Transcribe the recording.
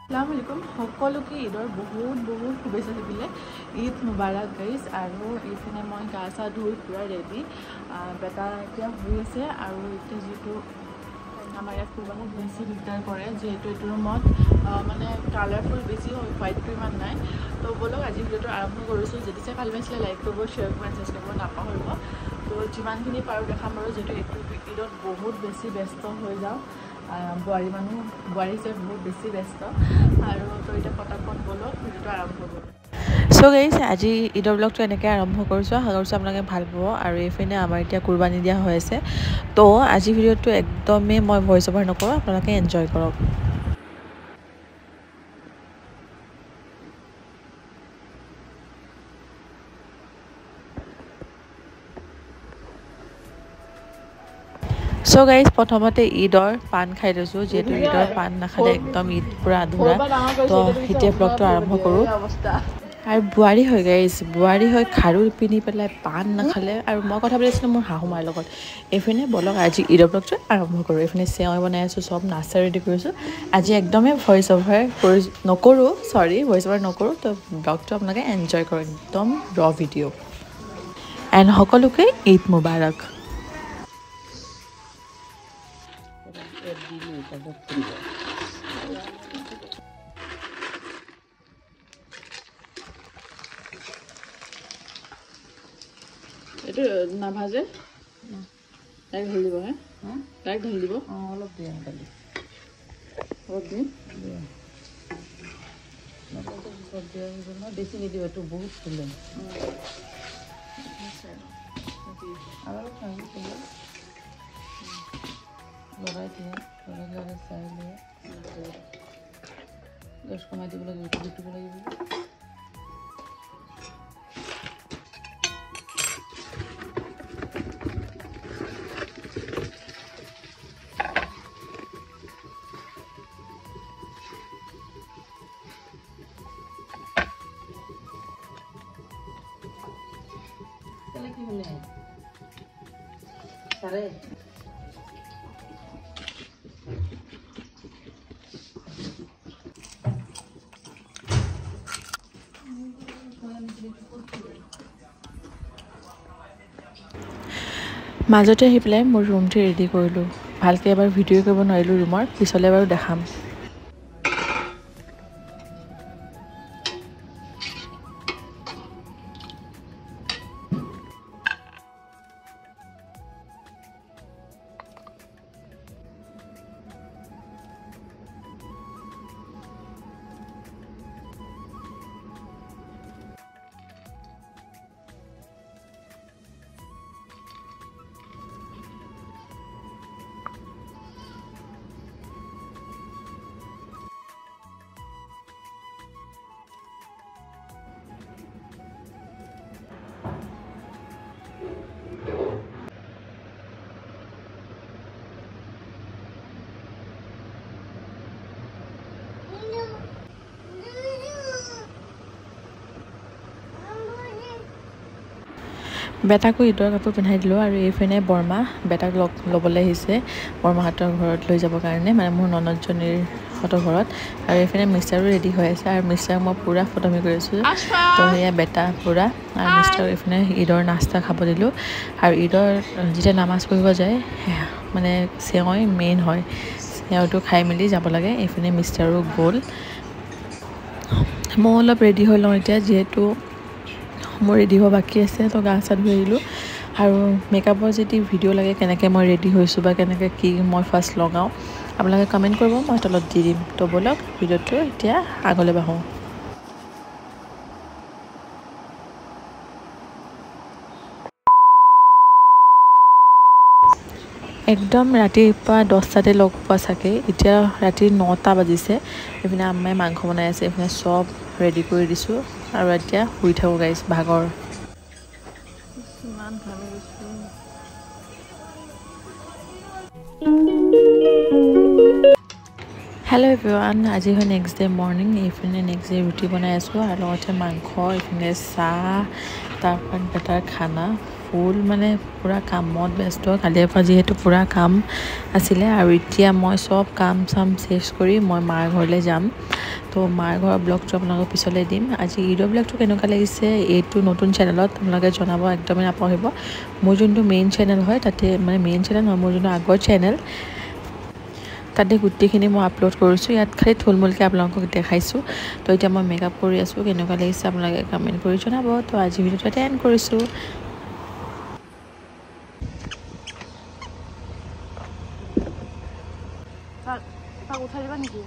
আসসালামু আলাইকুম সকলোকে ঈদৰ বহুত শুভেচ্ছা থাকিলে ঈদ মুবাৰক গাইজ আৰু এইপিনে মই গা চা ধুই পুৰা ৰেডি বেটা এতিয়া শুই আছে আৰু এতিয়া যিটো আমাৰ ইয়াত কুৰবানীত বেছি দিগদাৰ কৰে যিহেতু এইটো ৰুমত মানে কালাৰফুল বেছি হয় হোৱাইটটো ইমান নাই তো বলক আজি ভিডিঅ'টো আৰম্ভ কৰিছোঁ যদি চাই ভাল পাইছিলে লাইক কৰিব শ্বেয়াৰ কৰিব চেষ্টা কৰিব নাপাহৰিব তো যিমানখিনি পাৰোঁ দেখাম আৰু যিহেতু এইটো ঈদত বহুত বেছি ব্যস্ত হৈ যাওঁ বোৱাৰী হিচাপে বহুত বেছি ব্যস্ত আৰু তো এতিয়া পটাপট বলক ভিডিঅ'টো আৰম্ভ কৰোঁ সো গাইজ আজি ঈদৰ ব্লগটো এনেকৈ আৰম্ভ কৰিছোঁ আশা কৰিছোঁ আপোনালোকে ভাল পাব আৰু এইপিনে আমাৰ এতিয়া কুৰবানী দিয়া হৈ আছে তো আজি ভিডিঅ'টো একদমেই মই ভইচ অভাৰ নকৰোঁ আপোনালোকে এনজয় কৰক সো গাইজ প্ৰথমতে ঈদৰ পাণ খাই লৈছোঁ যিহেতু ঈদৰ পাণ নাখালে একদম ঈদ পূৰা আধৰুৱা তো এতিয়া ব্লগটো আৰম্ভ কৰোঁ আৰু বোৱাৰী হয় গাইজ বোৱাৰী হৈ খাৰু পিন্ধি পেলাই পাণ নাখালে আৰু মই কথা পাতিছিলোঁ মোৰ শাহু মাৰ লগত এইপিনে বলক আজি ঈদৰ ব্লগটো আৰম্ভ কৰোঁ এইপিনে চেৱৈ বনাই আছোঁ চব নাস্তা ৰেডি কৰিছোঁ আজি একদমেই ভইচ অভাৰ নকৰোঁ তো ব্লগটো আপোনালোকে এনজয় কৰক একদম ৰ ভিডিঅ' এণ্ড সকলোকে ঈদ মুবাৰক এইটো নাভাজে ডাইৰেক্ট ঢালি দিব হে ডাইৰেক্ট ঢালি দিব অলপ দিয়ে বেছি নিদিব এইটো বহুত ফুলে লগাই দিয়ে চাই লৈ গেছ কমাই দিব লাগিব দিব লাগিব কি হলে সারে মাজতে আহি পেলাই মোৰ ৰুমটো ৰেডি কৰিলোঁ ভালকৈ এবাৰ ভিডিঅ' কৰিব নোৱাৰিলোঁ ৰুমৰ পিছলৈ বাৰু দেখাম বেটাকো ঈদৰ কাপোৰ পিন্ধাই দিলোঁ আৰু এইপিনে বৰমা বেটাক ল'বলৈ আহিছে বৰমাহঁতৰ ঘৰত লৈ যাবৰ কাৰণে মানে মোৰ ননদজনীৰ হঁতৰ ঘৰত আৰু এইপিনে মিষ্টাৰো ৰেডি হৈ আছে আৰু মিষ্টাৰক মই পূৰা ফটোমি কৰি আছোঁ তো সেয়া বেটা পূৰা আৰু মিষ্টাৰক এইপিনে ঈদৰ নাস্তা খাব দিলোঁ আৰু ঈদৰ যেতিয়া নামাজ পঢ়িব যায় মানে চেৱৈ মেইন হয় চেৱৈটো খাই মেলি যাব লাগে এইপিনে মিষ্টাৰো গ'ল মই অলপ ৰেডি হৈ লওঁ এতিয়া যিহেতু মোৰ ৰেডি হোৱা বাকী আছে তো গা চা ধুই আহিলোঁ আৰু মেকআপৰ যদি ভিডিঅ' লাগে কেনেকৈ মই ৰেডি হৈছোঁ বা কেনেকৈ কি মই ফাৰ্ষ্ট লগাওঁ আপোনালোকে কমেণ্ট কৰিব মই তলত দি দিম তো ব'লক ভিডিঅ'টো এতিয়া আগলৈ বাঢ়োঁ একদম ৰাতিপুৱা 10টাতে লগ পোৱা চাগে এতিয়া ৰাতি 9টা বাজিছে এইপিনে আম্মাই মাংস বনাই আছে এইপিনে চব ৰেডি কৰি দিছোঁ আৰু এতিয়া শুই থাকোঁ গাইজ ভাগৰ ইমান ভাল গৈছোঁ হেল্ল' এভৰিৱান আজি হয় নেক্সট ডে মৰ্ণিং এইপিনে নেক্সট ডে ৰুটি বনাই আছোঁ আৰু লগতে মাংস এইপিনে চাহ তাৰপৰা বেটাৰ খানা ফুল মানে পূৰা কামত ব্যস্ত কালিৰ পৰা যিহেতু পূৰা কাম আছিলে আৰু এতিয়া মই চব কাম চাম চেছ কৰি মই মাৰ ঘৰলৈ যাম তো মাৰ ঘৰৰ ব্লগটো আপোনালোকক পিছলৈ দিম আজি ঈদৰ ব্লগটো কেনেকুৱা লাগিছে এইটো নতুন চেনেলত আপোনালোকে জনাব একদমেই নাপাহৰিব মোৰ যোনটো মেইন চেনেল হয় তাতে মানে মেইন চেনেল নহয় মোৰ যোনটো আগৰ চেনেল তাতে গোটেইখিনি মই আপলোড কৰিছোঁ ইয়াত খালি থুলমূলকৈ আপোনালোকক দেখাইছোঁ তো এতিয়া মই মেকআপ কৰি আছোঁ কেনেকুৱা লাগিছে আপোনালোকে কমেণ্ট কৰি জনাব তো আজি ভিডিঅ'টো ইয়াতে এণ্ড কৰিছোঁ উঠাই দিবা নেকি